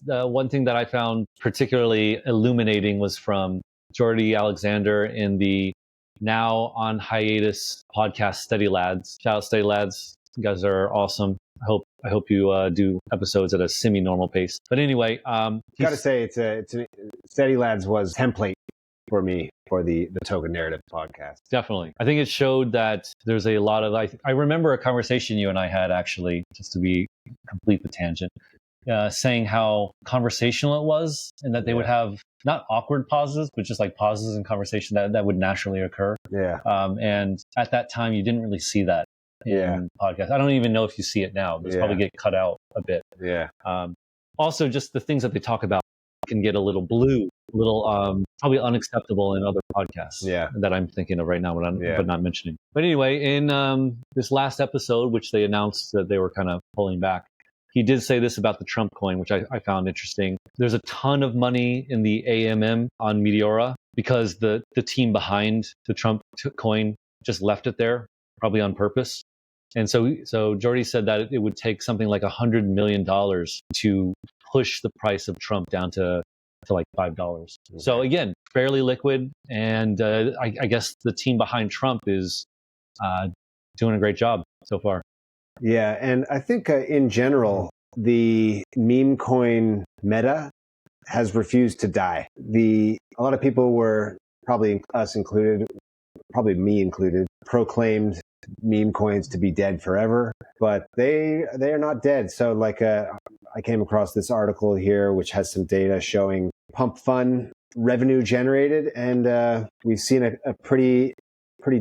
one thing that I found particularly illuminating was from Jordy Alexander in the now on hiatus podcast Steady Lads. Shout out Steady Lads. You guys are awesome. I hope you do episodes at a semi-normal pace. But anyway, got to say it's Steady Lads was template for me for the Token Narrative podcast. Definitely. I think it showed that there's a lot of, I remember a conversation you and I had actually, just to complete the tangent, saying how conversational it was and that they would have not awkward pauses, but just like pauses in conversation that would naturally occur. Yeah. And at that time, you didn't really see that in podcasts. I don't even know if you see it now. Those probably get cut out a bit. Yeah. Also, just the things that they talk about can get a little probably unacceptable in other podcasts that I'm thinking of right now, but not mentioning. But anyway, in this last episode, which they announced that they were kind of pulling back, he did say this about the Trump coin, which I found interesting. There's a ton of money in the AMM on Meteora because the team behind the Trump coin just left it there, probably on purpose. And so Jordy said that it would take something like $100 million to push the price of Trump down to like $5. Okay. So again, fairly liquid. And I guess the team behind Trump is doing a great job so far. Yeah. And I think in general, the meme coin meta has refused to die. A lot of people were, probably us included, probably me included, proclaimed meme coins to be dead forever, but they are not dead. So like I came across this article here which has some data showing pump fund revenue generated, and we've seen a pretty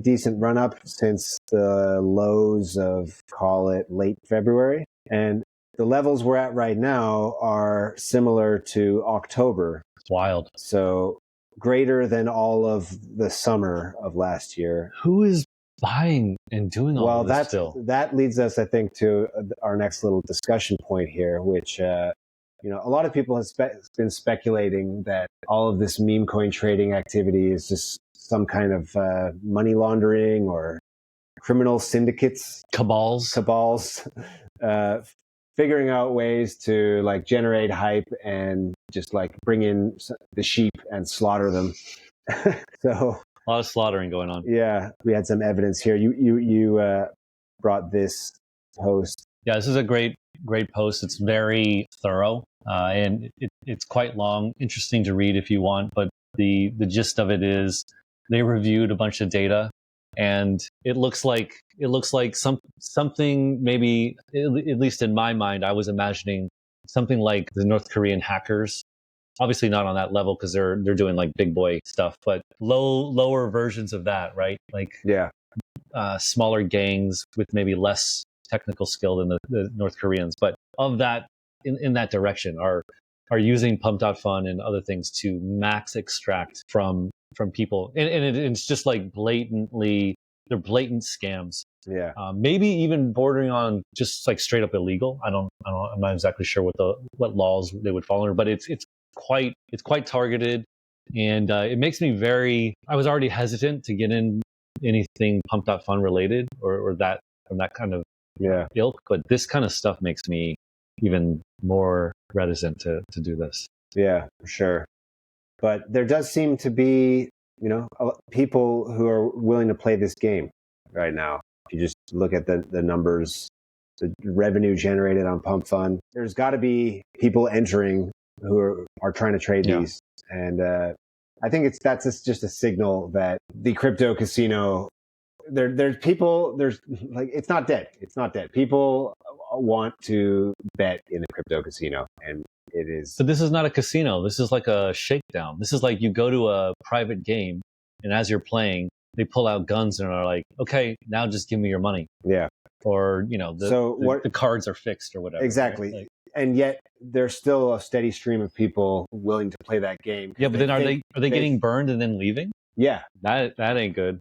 decent run up since the lows of, call it, late February, and the levels we're at right now are similar to October. It's wild. So greater than all of the summer of last year. Who is buying and doing all of this still? That leads us, I think, to our next little discussion point here, which, a lot of people have been speculating that all of this meme coin trading activity is just some kind of money laundering or criminal syndicates. Cabals, figuring out ways to like generate hype and just like bring in the sheep and slaughter them. So a lot of slaughtering going on. Yeah, we had some evidence here. You brought this post. Yeah, this is a great post. It's very thorough and it's quite long. Interesting to read if you want. But the gist of it is they reviewed a bunch of data, and it looks like something maybe, at least in my mind, I was imagining something like the North Korean hackers. Obviously not on that level because they're doing like big boy stuff, but lower versions of that, right? Like smaller gangs with maybe less technical skill than the North Koreans, but of that in that direction are using pump.fun and other things to max extract from people, and it's just like they're blatant scams. Yeah, maybe even bordering on just like straight up illegal. I'm not exactly sure what laws they would fall under, but it's quite targeted, and it makes me I was already hesitant to get in anything pump.fun related or that from that kind of ilk, but this kind of stuff makes me even more reticent to do this. Yeah, for sure. But there does seem to be, people who are willing to play this game right now. If you just look at the numbers, the revenue generated on Pump Fund, there's got to be people entering who are trying to trade these. And I think that's just a signal that the crypto casino, there's people, it's not dead. It's not dead. People want to bet in a crypto casino, and it is. But this is not a casino. This is like a shakedown. This is like you go to a private game, and as you're playing, they pull out guns and are like, okay, now just give me your money. Yeah. Or, the cards are fixed or whatever. Exactly. Right? And yet there's still a steady stream of people willing to play that game. Yeah, but then are they getting burned and then leaving? Yeah. That ain't good.